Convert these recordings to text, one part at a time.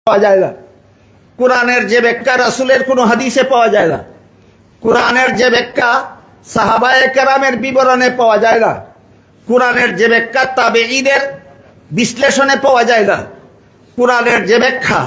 পাওয়া যায় না, কোরআনের যে ব্যাখ্যা রাসূলের কোনো হাদিসে পাওয়া যায় না, কোরআনের যে ব্যাখ্যা সাহাবায়ে কেরামের বিবরণে পাওয়া যায় না, কোরআনের যে ব্যাখ্যা তাবেঈদের বিশ্লেষণে পাওয়া যায় না, কোরআনের যে ব্যাখ্যা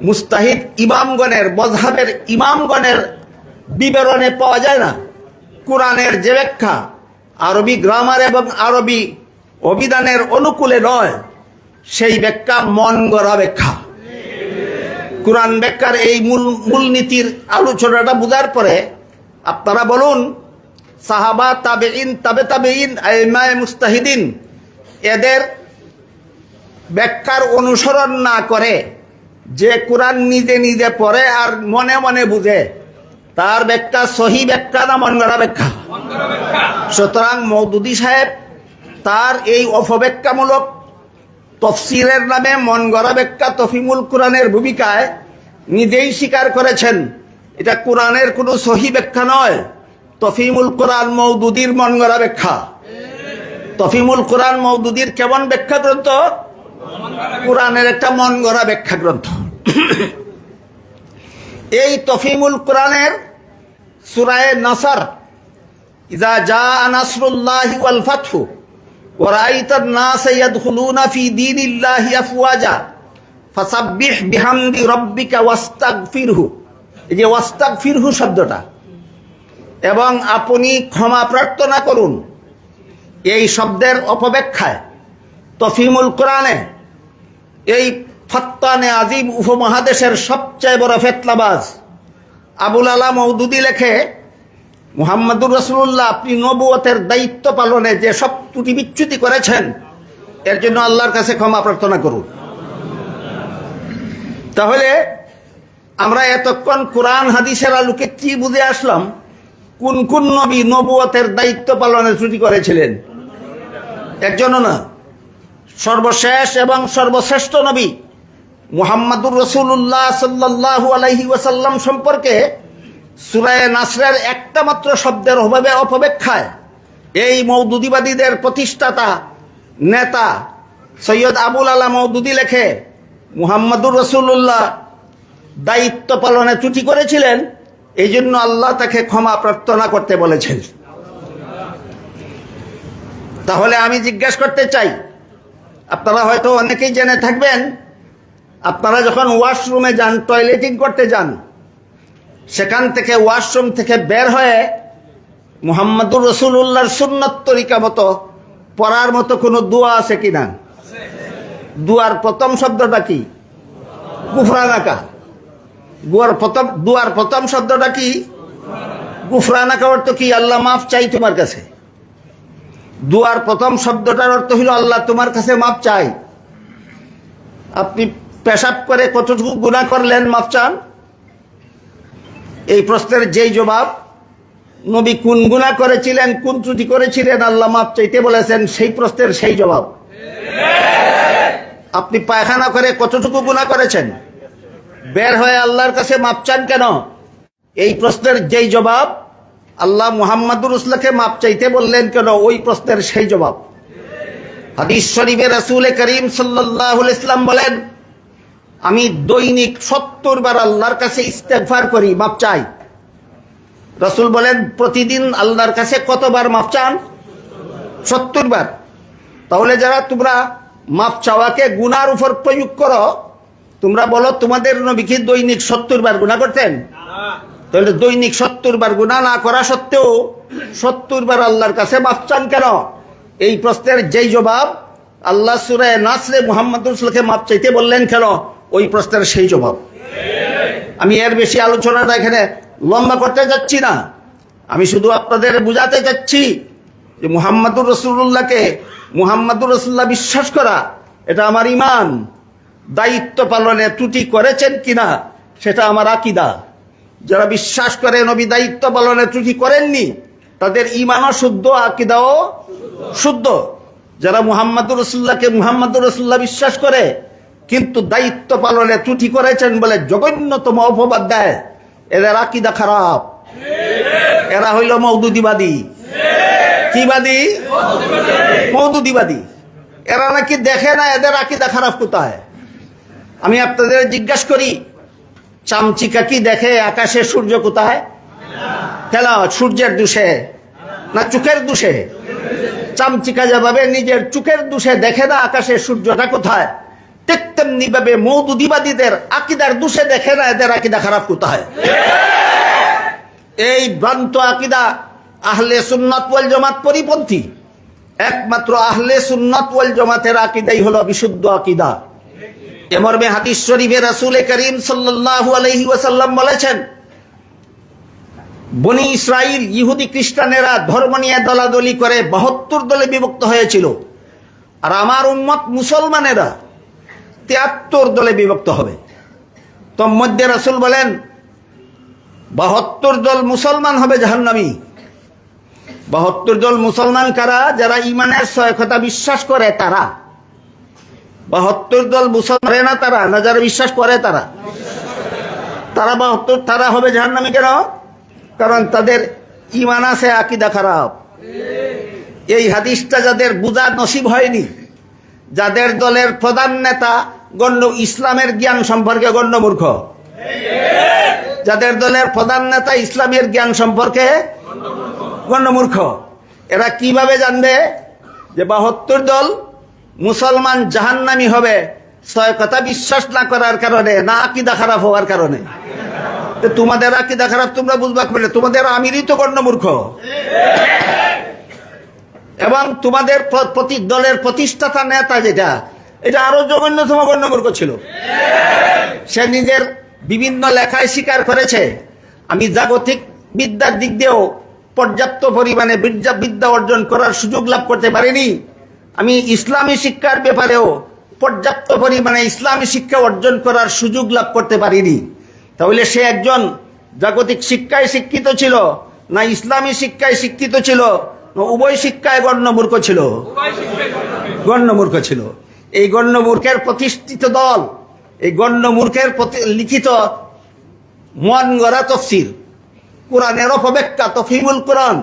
মুস্তাহিদ ইমামগণের মযহাবের ইমামগণের বিবরণে পাওয়া যায় না, কোরআনের যে ব্যাখ্যা আরবি গ্রামার এবং আরবি অভিধানের অনুকূলে নয়, সেই ব্যাখ্যা মন গড়া ব্যাখ্যা। কোরআন ব্যাখ্যার এই মূলনীতির আলোচনাটা বোঝার পরে আপনারা বলুন, সাহাবা, তাবেঈন, তাবেঈন, আইমায়ে মুস্তাহিদিন এদের ব্যাখ্যার অনুসরণ না করে যে কোরআন নিজে নিজে পড়ে আর মনে মনে বুঝে, তার ব্যাখ্যা সহি ব্যাখ্যা না মন গড়া ব্যাখ্যা? সুতরাং মওদুদী সাহেব তার এই অপব্যাখ্যামূলক তফসিরের নামে মন গড়া ব্যাখ্যা তফিমুল কোরআনের ভূমিকায় নিজেই স্বীকার করেছেন এটা কোরআনের কোনো সহি ব্যাখ্যা নয়, তফিমুল কোরআন মওদুদীর মন গড়া ব্যাখ্যা। তফিমুল কোরআন মওদুদীর কেমন ব্যাখ্যা গ্রন্থ? কোরআনের একটা মন গড়া ব্যাখ্যা গ্রন্থ। এই তফিমুল কোরআনের সূরা নাসর, ইযা জাআ নাসরুল্লাহি ওয়াল ফাতহু ওয়া রাআইতান নাসা ইয়াদখুলুনা ফি দীনিল্লাহি আফওয়াজা ফাসাব্বিহ বিহামদি রাব্বিকা ওয়াস্তাগফিরহু, এই যে ওয়াস্তাগফিরহু শব্দটা এবং আপনি ক্ষমা প্রার্থনা করুন, এই শব্দের অপব্যাখ্যায় তফিমুল কোরআনে এই ফত্তানে আজিম উপমহাদেশের সবচেয়ে বড় ফেতনাবাজ আবুল আলা মওদুদী লেখে, মুহাম্মদুর রাসূলুল্লাহ আপনি নবুয়তের দায়িত্ব পালনে যে সব ত্রুটি বিচ্যুতি করেছেন এর জন্য আল্লাহর কাছে ক্ষমা প্রার্থনা করুন। তাহলে আমরা এতক্ষণ কোরআন হাদিসের আলোকে কি বুঝে আসলাম? কোন কোন নবী নবুয়তের দায়িত্ব পালনে ত্রুটি করেছিলেন? একজনও না। সর্বশেষ এবং সর্বশ্রেষ্ঠ নবী মুহাম্মদুর রাসূলুল্লাহ সাল্লাল্লাহু আলাইহি ওয়াসাল্লাম সম্পর্কে সূরা নাসরের একটা মাত্র শব্দের অপব্যাখ্যায় এই মওদুদীবাদীদের প্রতিষ্ঠাতা নেতা সৈয়দ আবুল আলা মওদুদী লেখে, মুহাম্মদুর রাসূলুল্লাহ দায়িত্ব পালনে ত্রুটি করেছিলেন, এই জন্য আল্লাহ তাকে ক্ষমা প্রার্থনা করতে বলেছেন। তাহলে আমি জিজ্ঞাসা করতে চাই, আপনারা হয়তো অনেকেই জেনে থাকবেন, আপনারা যখন ওয়াশরুমে যান, টয়লেটিং করতে যান, সেখান থেকে ওয়াশরুম থেকে বের হয়ে মুহাম্মদুর রাসূলুল্লাহর সুন্নত তরিকা মতো পড়ার মতো কোনো দোয়া আছে কিনা? দুয়ার প্রথম শব্দটা কি? গুফরানাকা। দুয়ার প্রথম শব্দটা কি? গুফরানাকা। অর্থ কি? আল্লাহ মাফ চাই তোমার কাছে। দুয়ার প্রথম শব্দটার অর্থ হলো আল্লাহ তোমার কাছে মাফ চাই। আপনি পেশাব করে কতটুকু গুনাহ করলেন, মাফ চান? এই প্রশ্নের যেই জবাব, নবী কোন গুনাহ করেছিলেন, কোন ত্রুটি করেছিলেন, আল্লাহ মাফ চাইতে বলেছেন, সেই প্রশ্নের সেই জবাব। আপনি পায়খানা করে কতটুকু গুনাহ করেছেন, বের হয়ে আল্লাহর কাছে মাফ চান কেন? এই প্রশ্নের যেই জবাব, আল্লাহ মুহাম্মদুর রাসূলকে মাফ চাইতে বললেন কেন, ওই প্রশ্নের সেই জবাব। হাদিস শরীফে রাসূল করিম সাল্লাল্লাহু আলাইহি ওয়াসাল্লাম বলেন, আমি দৈনিক 70 বার আল্লাহর কাছে ইস্তেগফার করি, মাফ চাই। রাসূল বলেন, প্রতিদিন আল্লাহর কাছে কতবার মাফ চান? 70 বার। তাহলে যারা তোমরা মাফ চাওয়াকে গুনার উপর প্রয়োগ করো, তোমরা বলো তোমাদের নবী কি দৈনিক 70 বার গুনাহ করতেন? তাহলে দৈনিক 70 বার গুনাহ না করা সত্ত্বেও 70 বার আল্লাহর কাছে মাফ চান কেন? এই প্রশ্নের যেই জবাব, আল্লাহ সূরা নাসরে মুহাম্মদুর রাসূলকে মাফ চাইতে বললেন কেন, ওই প্রশ্নের সেই জবাব। আমি এর বেশি আলোচনাটা এখানে লম্বা করতে যাচ্ছি না, আমি শুধু আপনাদের বুঝাতে চাচ্ছি যে মুহাম্মদুর রাসূলুল্লাহকে মুহাম্মদুর রাসূলুল্লাহ বিশ্বাস করা এটা আমার ঈমান। দায়িত্ব পালনে ত্রুটি করেছেন কিনা সেটা আমার আকীদা। যারা বিশ্বাস করে নবী দায়িত্ব পালনে ত্রুটি করেননি, তাদের ঈমানও শুদ্ধ, আকীদাও শুদ্ধ। যারা মুহাম্মদুর রাসূলুল্লাহকে মুহাম্মদুর রাসূলুল্লাহ বিশ্বাস করে কিন্তু দায়িত্ব পালনে ত্রুটি করেছেন বলে জঘন্যতম অপবাদ দেয়, এদের আকীদা খারাপ। এরা হইল মওদুদীবাদী। কি বাদী? মওদুদীবাদী। এরা নাকি দেখে না এদের আকীদা খারাপ কোথায়। আমি আপনাদের জিজ্ঞাসা করি, চামচিকা কি দেখে আকাশে সূর্য কোথায়? কেন, সূর্যের দোষে না চোখের দোষে? চামচিকা যেভাবে নিজের চোখের দোষে দেখে না আকাশে সূর্যটা কোথায়, ঠিক তেমনি ভাবে মওদুদিবাদীদের আকীদার দোষে দেখে না এদের আকীদা খারাপ কোথায়। এই ভ্রান্ত আকীদা আহলে সুন্নাত ওয়াল জামাত পরিপন্থী। একমাত্র আহলে সুন্নাত ওয়াল জামাতের আকীদাই হলো বিশুদ্ধ আকীদা। এ মর্মে হাদিস শরীফে রাসূল করিম সাল্লাল্লাহু আলাইহি ওয়াসাল্লাম বলেছেন, বনি ইসরাইল ইহুদি খ্রিস্টানেরা ধর্ম নিয়ে দলাদলি করে 72 দলে বিভক্ত হয়েছিল, আর আমার উম্মত মুসলমানেরা 73 দলে বিভক্ত হবে। তোর মধ্যে রাসূল বলেন 72 দল মুসলমান হবে জাহান্নামী। 72 দল মুসলমান কারা? যারা ইমানের সহায়তা বিশ্বাস করে তারা। 72 দল মুসলমান না তারা, না যারা বিশ্বাস করে তারা। 72 তারা হবে জাহান্নামী। কেন? কারণ তাদের ইমান আছে, আকীদা খারাপ। এই হাদিসটা যাদের বুঝা নসিব হয়নি, যাদের দলের প্রধান নেতা ইসলামের জ্ঞান সম্পর্কে গণ্যমূর্খ, যাদের দলের প্রধান নেতা ইসলামের জ্ঞান সম্পর্কে গণ্যমূর্খ, এরা কিভাবে জানবে যে 72 দল মুসলমান জাহান্নামী হবে? সহায়তা বিশ্বাস না করার কারণে, না আকীদা খারাপ হওয়ার কারণে। তোমাদের আকীদা খারাপ তোমরা বুঝবা পারলে, তোমাদের আমিরই তো গণ্যমূর্খ। এবং তোমাদের দলের প্রতিষ্ঠাতা নেতা যেটা, এটা আরো জঘন্যতম গণ্যমূর্খ ছিল। সে নিজের বিভিন্ন লেখায় স্বীকার করেছে, আমি জাগতিক বিদ্যার দিক দিয়েও পর্যাপ্ত পরিমাণে বিদ্যা অর্জন করার সুযোগ লাভ করতে পারিনি, আমি ইসলামী শিক্ষার ব্যাপারেও পর্যাপ্ত পরিমাণে ইসলামী শিক্ষা অর্জন করার সুযোগ লাভ করতে পারিনি। তাহলে সে একজন জাগতিক শিক্ষায় শিক্ষিত ছিল, না ইসলামী শিক্ষায় শিক্ষিত ছিল, না উভয় শিক্ষায় গণ্যমূর্খ ছিল? গণ্যমূর্খ ছিল। এই গণ্যমূর্খের প্রতিষ্ঠিত দল, এই গণ্যমূর্খের লিখিত মন গড়া তফসির, কোরআনের অপব্যাখ্যা তফহিমুল কোরআন,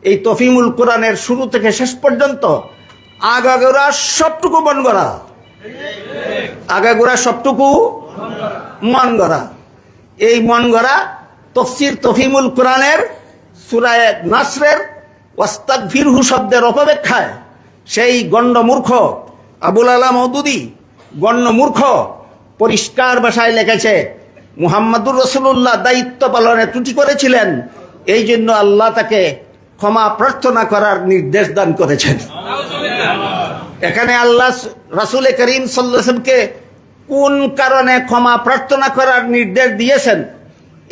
এই তফহিমুল কোরআনের শুরু থেকে শেষ পর্যন্ত আগাগোড়া সবটুকু মন গড়া, আগাগোড়া সবটুকু মন গড়া। এই মন গড়া তফসির তফহিমুল কোরআনের সূরা নাসরের ওয়াস্তাগফিরহু শব্দের অপব্যাখ্যায় সেই গণ্যমূর্খ আবুল আলা মওদুদী গণ্যমূর্খ পরিষ্কার ভাষায় লিখেছে, মুহাম্মাদুর রাসূলুল্লাহ দায়িত্ব পালনে ত্রুটি করেছিলেন, এই জন্য আল্লাহ তাকে ক্ষমা প্রার্থনা করার নির্দেশ দান করেছেন। এখানে আল্লাহ রাসূল করিম সাল্লাল্লাহু আলাইহি ওয়াসাল্লামকে কোন কারণে ক্ষমা প্রার্থনা করার নির্দেশ দিয়েছেন,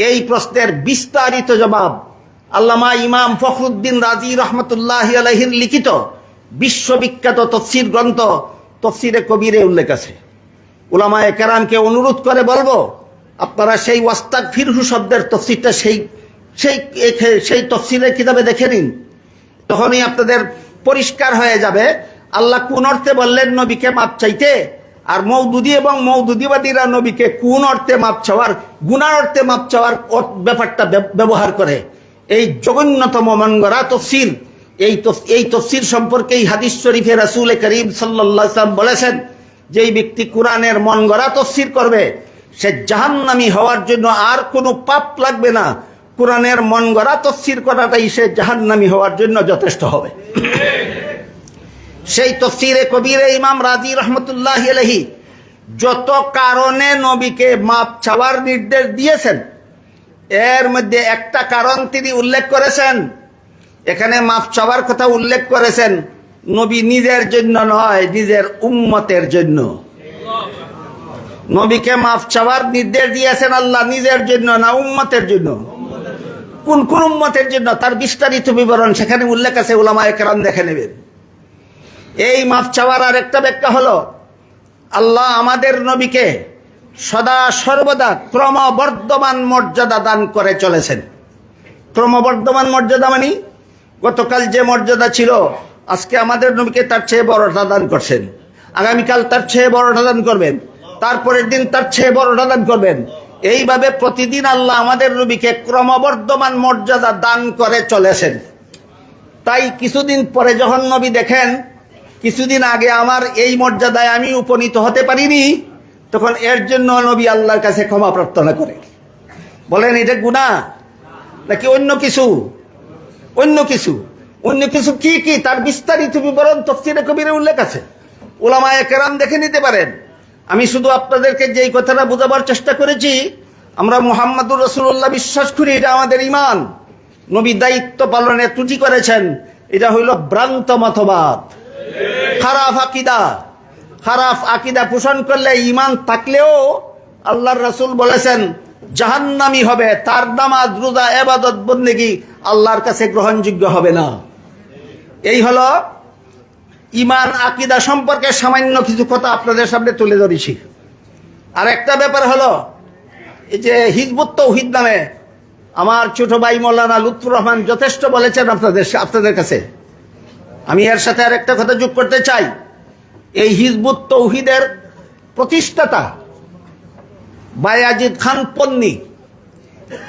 এই প্রশ্নের বিস্তারিত জবাব আল্লামা ইমাম ফখরুদ্দিন রাজি রহমতুল্লাহি আলাইহির লিখিত বিশ্ববিখ্যাত তফসির গ্রন্থ তফসিরে কবিরে উল্লেখ আছে। উলামায়ে কেরামকে অনুরোধ করে বলবো, আপনারা সেই ওয়াস্তাগফিরহু শব্দের তফসিরটা সেই তফসিরের কিতাবে দেখে নিন, তখনই আপনাদের পরিষ্কার হয়ে যাবে আল্লাহ কোন অর্থে বললেন নবীকে মাপ চাইতে, আর মওদুদী এবং মওদুদীবাদীরা নবীকে কোন অর্থে মাপ চাওয়ার, গুনার অর্থে মাপ চাওয়ার ব্যাপারটা ব্যবহার করে। এই জঘন্যতম মনগড়া তফসির, এই তফসির সম্পর্কে এই হাদিস শরীফে রাসূল করিম সাল্লাল্লাহু আলাইহি ওয়াসাল্লাম বলেছেন, যেই ব্যক্তি কোরআনের মনগড়া তফসির করবে সে জাহান্নামী হওয়ার জন্য আর কোনো পাপ লাগবে না, কোরআনের মনগড়া তফসির করাটাই সে জাহান্নামী হওয়ার জন্য যথেষ্ট হবে। সেই তফসিরে কবিরে ইমাম রাজি রহমতুল্লাহি আলাইহি যত কারণে নবীকে মাপ চাওয়ার নির্দেশ দিয়েছেন, এর মধ্যে একটা কারণ তিনি উল্লেখ করেছেন। এখানে মাপ চাওয়ার কথা উল্লেখ করেছেন নবী নিজের জন্য নয়, নিজের উম্মতের জন্য। নবীকে মাপ চাওয়ার নির্দেশ দিয়েছেন আল্লাহ নিজের জন্য, না উম্মতের জন্য। কোন কোন উম্মতের জন্য তার বিস্তারিত বিবরণ সেখানে উল্লেখ আছে, উলামায়ে কেরাম দেখে নেবেন। এই মাপ চাওয়ার আর একটা ব্যাখ্যা হলো, আল্লাহ আমাদের নবীকে সদা সর্বদা ক্রমবর্ধমান মর্যাদা দান করে চলেছেন। ক্রমবর্ধমান মর্যাদা মানে গতকাল যে মর্যাদা ছিল, আজকে আমাদের নবীকে তার চেয়ে বড়টা দান করছেন, আগামীকাল তার চেয়ে বড়টা দান করবেন, তারপরের দিন তার চেয়ে বড়টা দান করবেন। এইভাবে প্রতিদিন আল্লাহ আমাদের নবীকে ক্রমবর্ধমান মর্যাদা দান করে চলেছেন। তাই কিছুদিন পরে যখন নবী দেখেন কিছুদিন আগে আমার এই মর্যাদায় আমি উপনীত হতে পারিনি, তখন এর জন্য নবী আল্লাহর কাছে ক্ষমা প্রার্থনা করে। বলেন এটা গুনাহ নাকি অন্য কিছু? অন্য কিছু। অন্য কিছু কি কি তার বিস্তারিত বিবরণ তাফসীরে কবিরে উল্লেখ আছে, উলামায়ে কেরাম দেখে নিতে পারেন। আমি শুধু আপনাদেরকে যেই কথাটা বোঝাবার চেষ্টা করেছি, আমরা মুহাম্মাদুর রাসূলুল্লাহ বিশ্বাস করি, এটা আমাদের ঈমান। নবী দায়িত্ব পালনে ত্রুটি করেছেন, এটা হইল ভ্রান্ত মতবাদ, খারাপ আকীদা। খারাপ আকীদা পোষণ করলে ঈমান থাকলেও আল্লাহর রাসূল বলেছেন জাহান্নামী হবে, তার নামাজ রোজা ইবাদত বন্দেগী আল্লাহর কাছে গ্রহণযোগ্য হবে না। এই হলো ঈমান আকীদা সম্পর্কে সামান্য কিছু কথা আপনাদের সামনে তুলে ধরেছি। আর একটা ব্যাপার হলো, এই যে হিজবুত তাওহীদ নামে আমার ছোট ভাই মাওলানা লুৎফুর রহমান যথেষ্ট বলেছেন আপনাদের কাছে। আমি এর সাথে আর একটা কথা যোগ করতে চাই। এই হিজবুত তাওহীদের প্রতিষ্ঠাতা বায়াজিদ খান পন্নী,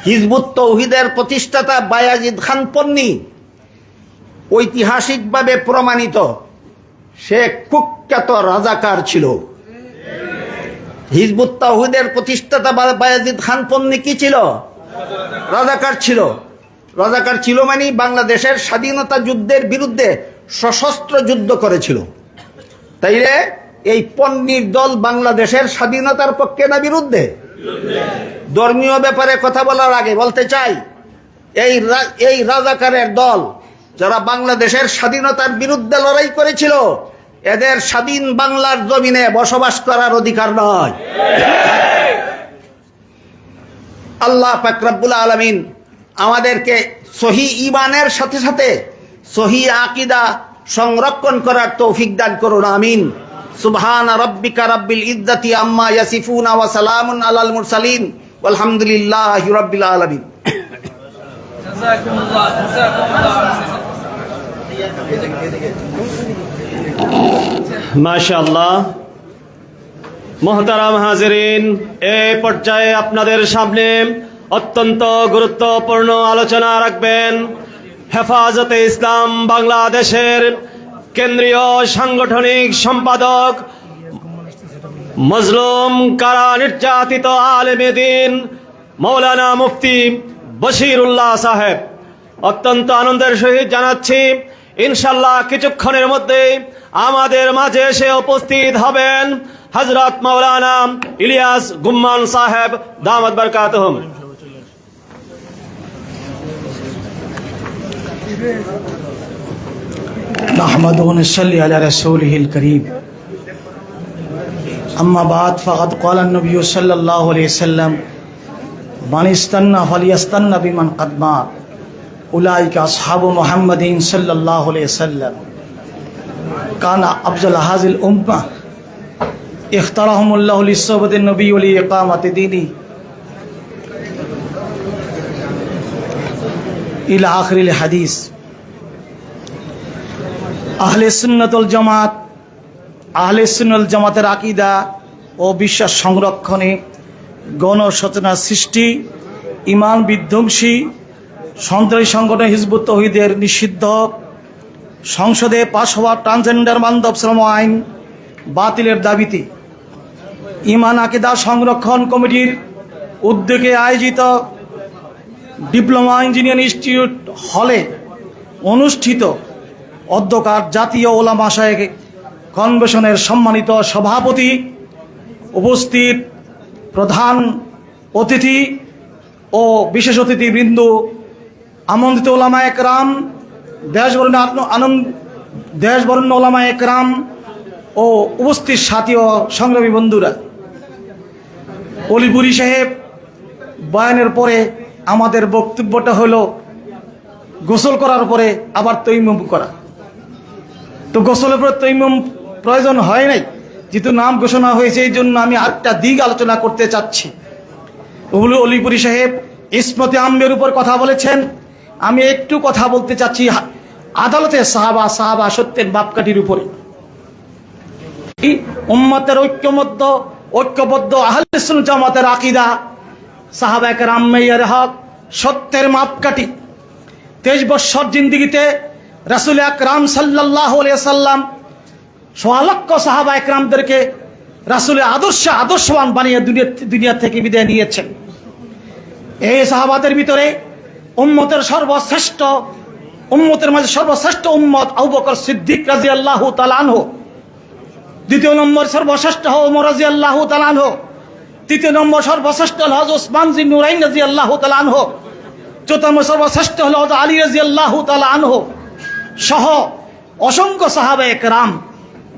হিজবুত তাওহীদের প্রতিষ্ঠাতা বায়াজিদ খান পন্নী ঐতিহাসিকভাবে প্রমাণিত সে কুখ্যাত রাজাকার ছিল। হিজবুত তাওহীদের প্রতিষ্ঠাতা বায়াজিদ খান পন্নী কি ছিল? রাজাকার ছিল। রাজাকার ছিল মানে বাংলাদেশের স্বাধীনতা যুদ্ধের বিরুদ্ধে সশস্ত্র যুদ্ধ করেছিল। তাইলে এই পন্নীর দল বাংলাদেশের স্বাধীনতার পক্ষে না বিরুদ্ধে? ধর্মীয় ব্যাপারে কথা বলার আগে বলতে চাই, এই রাজাকারের দল যারা বাংলাদেশের স্বাধীনতার বিরুদ্ধে লড়াই করেছিল, এদের স্বাধীন বাংলার জমিনে বসবাস করার অধিকার নয়। আল্লাহ পাক রব্বুল আলামিন আমাদেরকে সহি ঈমানের সাথে সাথে সহি আকীদা সংরক্ষণ করার তৌফিক দান করুন, আমিন। সুবহানা রাব্বিকা রাব্বিল ইজ্জাতি আম্মা ইয়াসিফুনা ওয়া সালামুন আলাল মুরসালিন ওয়ালহামদুলিল্লাহি রাব্বিল আলামিন। জাযাকুমুল্লাহ, জাযাকুমুল্লাহ। মাশাআল্লাহ। মুহতারাম হাজিরিন, এই পর্যায়ে আপনাদের সামনে অত্যন্ত গুরুত্বপূর্ণ আলোচনা রাখবেন হেফাজতে ইসলাম বাংলাদেশের কেন্দ্রীয় সাংগঠনিক সম্পাদক, মজলুম কারা নির্যাতিত আলেমে দ্বীন মাওলানা মুফতি বশিরুল্লাহ সাহেব। অত্যন্ত আনন্দের সহিত জানাচ্ছি, ইনশাল্লাহ কিছুক্ষণের মধ্যেই আমাদের মাঝে এসে উপস্থিত হবেন হযরত মাওলানা ইলিয়াস গুম্মান সাহেব, দামাত বরকাতুহুম। نحمده ونصلي على رسوله الكريم أما بعد فقد قال النبي صلى الله عليه وسلم من استنى فليستنى بمن قد مات أولئك أصحاب محمد صلى الله عليه وسلم كان أفضل هذه الأمة اختارهم الله لصحبة النبي ولإقامة دينه إلى آخر الحديث। আহলে সুন্নাতুল জামাত, আহলে সুন্নাতুল জামাতের আকীদা ও বিশ্বাস সংরক্ষণে গণসচেতনা সৃষ্টি, ঈমান বিধ্বংসী সন্ত্রাসী সংগঠন হিজবুত তাওহীদের নিষিদ্ধ, সংসদে পাশ হওয়া ট্রান্সজেন্ডার বান্ধব শ্রম আইন বাতিলের দাবিতে ঈমান আকীদা সংরক্ষণ কমিটির উদ্যোগে আয়োজিত ডিপ্লোমা ইঞ্জিনিয়ারিং ইনস্টিটিউট হলে অনুষ্ঠিত অধ্যকার জাতীয় ওলামা শায়েখ কনভেনশনের সম্মানিত সভাপতি, উপস্থিত প্রধান অতিথি ও বিশেষ অতিথিবৃন্দ, আমন্ত্রিত ওলামা একরাম, দেশবরেণ্য ওলামা একরাম ও উপস্থিত সাথী ও সংগ্রামী বন্ধুরা, অলিপুরি সাহেব বয়ানের পরে আমাদের বক্তব্যটা হলো গোসল করার পরে আবার তৈমুম করা। তো গোসলের পরে তৈমুম প্রয়োজন হয় নাই, যেহেতু নাম ঘোষণা হয়েছে, এই জন্য আমি আরেকটা দিক আলোচনা করতে চাচ্ছি। অলিপুরি সাহেব ইসমতে আম্মের উপর কথা বলেছেন, আমি একটু কথা বলতে চাচ্ছি আদালতে সাহাবা সত্যের মাপকাঠির উপরে। উম্মতের ঐক্যবদ্ধ আহলে সুন্নাত জামাতের আকীদা সাহাবায়ে কেরাম মেয়র হক সত্যের মাপকাঠি। 23 বছর জিন্দেগিতে রাসূল আকরাম সাল্লাল্লাহু আলাইহি সাল্লাম 1.25 লক্ষ সাহাবা একরামদেরকে রাসূলের আদর্শবান বানিয়ে দুনিয়া থেকে বিদায় নিয়েছেন। এই সাহাবাদের ভিতরে উম্মতের মাঝে সর্বশ্রেষ্ঠ উম্মত আবু বকর সিদ্দিক রাদিয়াল্লাহু তাআলা আনহু, দ্বিতীয় নম্বর সর্বশ্রেষ্ঠ ওমর রাদিয়াল্লাহু তাআলা আনহু, তৃতীয় নম্বর সর্বশ্রেষ্ঠ হল হযরত উসমান যিন নুরাইন রাদিয়াল্লাহু তাআলা আনহু, চতুর্থ নম্বর সর্বশ্রেষ্ঠ হল হযরত আলী রাদিয়াল্লাহু তাআলা আনহু সহ অসংখ্য সাহাবায়ে কেরাম।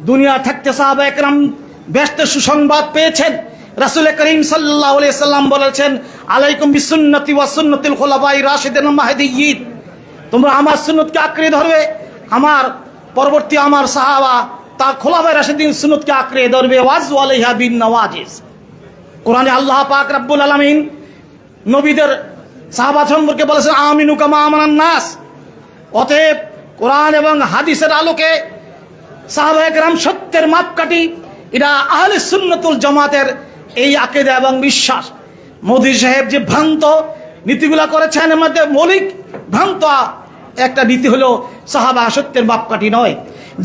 দুনিয়া থাকতে সাহাবায়ে কেরাম ব্যস্ত সুসংবাদ পেয়েছেন। রাসূল করিম সাল্লাল্লাহু আলাইহি সাল্লাম বলেছেন, আলাইকুম বিসুন্নতি ওয়া সুন্নাতিল খুলাফায়ে রাশিদিন মাহদিয়্যিন, তোমরা আমার সুন্নতকে আঁকড়ে ধরবে, আমার পরবর্তী আমার সাহাবা তা খোলাফায়ে রাশিদিন সুন্নতকে আঁকড়ে ধরবে। ওয়াজু আলাইহা বিন নওয়াজিজ। কোরআনে আল্লাহ পাক রব্বুল আলামিন নবীদের সাহাবা সম্পর্কে বলেছেন, আমিনু কামা আমানান নাস। অতএব কোরআন এবং হাদিসের আলোকে সাহাবায়ে কেরাম সত্যের মাপকাঠি। এটা আহলে সুন্নাতুল জামাতের এই আকীদা এবং বিশ্বাস। মোদী সাহেব যে ভ্রান্ত নীতিগুলা করেছেন, এর মধ্যে মৌলিক ভ্রান্ত একটা নীতি হলো সাহাবা সত্যের মাপকাঠি নয়।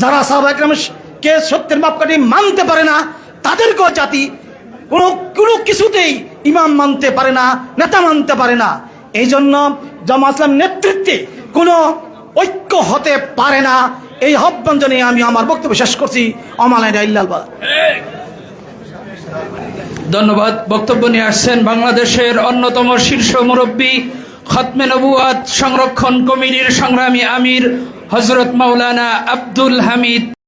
যারা সাহাবায়ে কেরামকে সত্যের মাপকাঠি মানতে পারে না, তাদেরকেও জাতি কোনো কিছুতেই ইমাম মানতে পারে না, নেতা মানতে পারে না। এই জন্য জামাত ইসলাম নেতৃত্বে কোনো ঐক্য হতে পারে না। এই আহ্বান জানিয়ে আমি আমার বক্তব্য শেষ করছি। আমালাইনা ইল্লাল বালাগ। ধন্যবাদ। বক্তব্য নিয়ে আসছেন বাংলাদেশের অন্যতম শীর্ষ মুরব্বী, খতমে নবুয়াত সংরক্ষণ কমিটির সংগ্রামী আমির হযরত মাওলানা আব্দুল হামিদ।